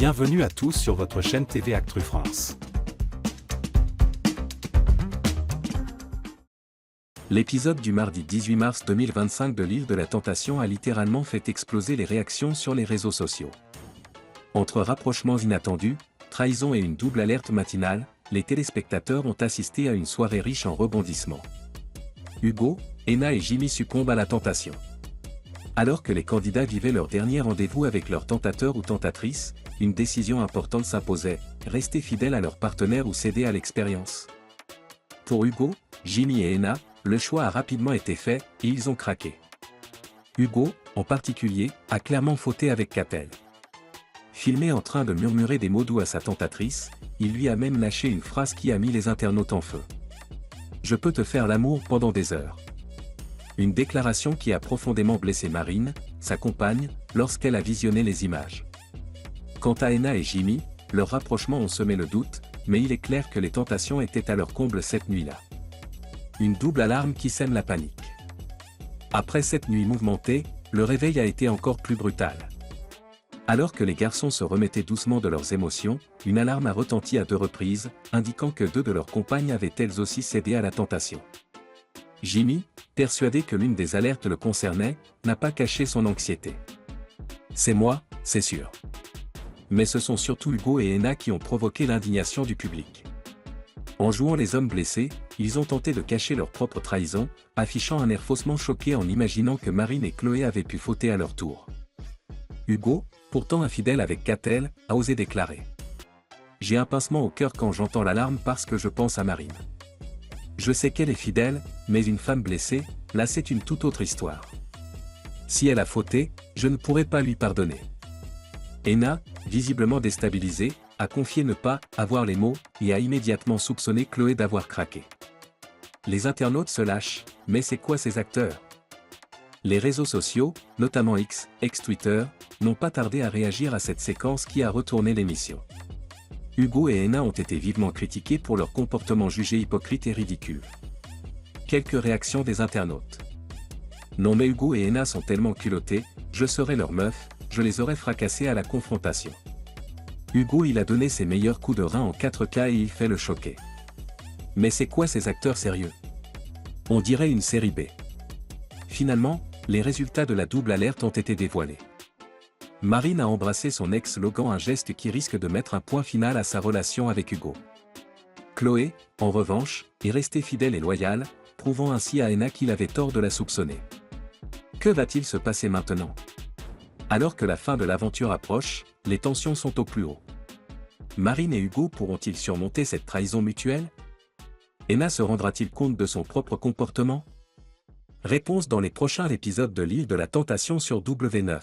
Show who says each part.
Speaker 1: Bienvenue à tous sur votre chaîne TV Actu France.
Speaker 2: L'épisode du mardi 18 mars 2025 de l'île de la Tentation a littéralement fait exploser les réactions sur les réseaux sociaux. Entre rapprochements inattendus, trahison et une double alerte matinale, les téléspectateurs ont assisté à une soirée riche en rebondissements. Hugo, Ena et Jimmy succombent à la tentation. Alors que les candidats vivaient leur dernier rendez-vous avec leur tentateur ou tentatrice, une décision importante s'imposait, rester fidèles à leur partenaire ou céder à l'expérience. Pour Hugo, Jimmy et Ena, le choix a rapidement été fait, et ils ont craqué. Hugo, en particulier, a clairement fauté avec Catel. Filmé en train de murmurer des mots doux à sa tentatrice, il lui a même lâché une phrase qui a mis les internautes en feu. « Je peux te faire l'amour pendant des heures ». Une déclaration qui a profondément blessé Marine, sa compagne, lorsqu'elle a visionné les images. Quant à Ena et Jimmy, leurs rapprochements ont semé le doute, mais il est clair que les tentations étaient à leur comble cette nuit-là. Une double alarme qui sème la panique. Après cette nuit mouvementée, le réveil a été encore plus brutal. Alors que les garçons se remettaient doucement de leurs émotions, une alarme a retenti à 2 reprises, indiquant que 2 de leurs compagnes avaient elles aussi cédé à la tentation. Jimmy, persuadé que l'une des alertes le concernait, n'a pas caché son anxiété. « C'est moi, c'est sûr. » Mais ce sont surtout Hugo et Ena qui ont provoqué l'indignation du public. En jouant les hommes blessés, ils ont tenté de cacher leur propre trahison, affichant un air faussement choqué en imaginant que Marine et Chloé avaient pu fauter à leur tour. Hugo, pourtant infidèle avec Catel, a osé déclarer. « J'ai un pincement au cœur quand j'entends l'alarme parce que je pense à Marine. Je sais qu'elle est fidèle, mais une femme blessée, là c'est une toute autre histoire. Si elle a fauté, je ne pourrais pas lui pardonner. » Ena, visiblement déstabilisée, a confié ne pas avoir les mots et a immédiatement soupçonné Chloé d'avoir craqué. Les internautes se lâchent, mais c'est quoi ces acteurs? Les réseaux sociaux, notamment X, ex-Twitter, n'ont pas tardé à réagir à cette séquence qui a retourné l'émission. Hugo et Ena ont été vivement critiqués pour leur comportement jugé hypocrite et ridicule. Quelques réactions des internautes. Non mais Hugo et Ena sont tellement culottés, je serais leur meuf, je les aurais fracassés à la confrontation. Hugo il a donné ses meilleurs coups de rein en 4K et il fait le choquer. Mais c'est quoi ces acteurs sérieux? On dirait une série B. Finalement, les résultats de la double alerte ont été dévoilés. Marine a embrassé son ex Logan, un geste qui risque de mettre un point final à sa relation avec Hugo. Chloé, en revanche, est restée fidèle et loyale, prouvant ainsi à Ena qu'il avait tort de la soupçonner. Que va-t-il se passer maintenant? Alors que la fin de l'aventure approche, les tensions sont au plus haut. Marine et Hugo pourront-ils surmonter cette trahison mutuelle? Ena se rendra-t-il compte de son propre comportement? Réponse dans les prochains épisodes de l'île de la Tentation sur W9.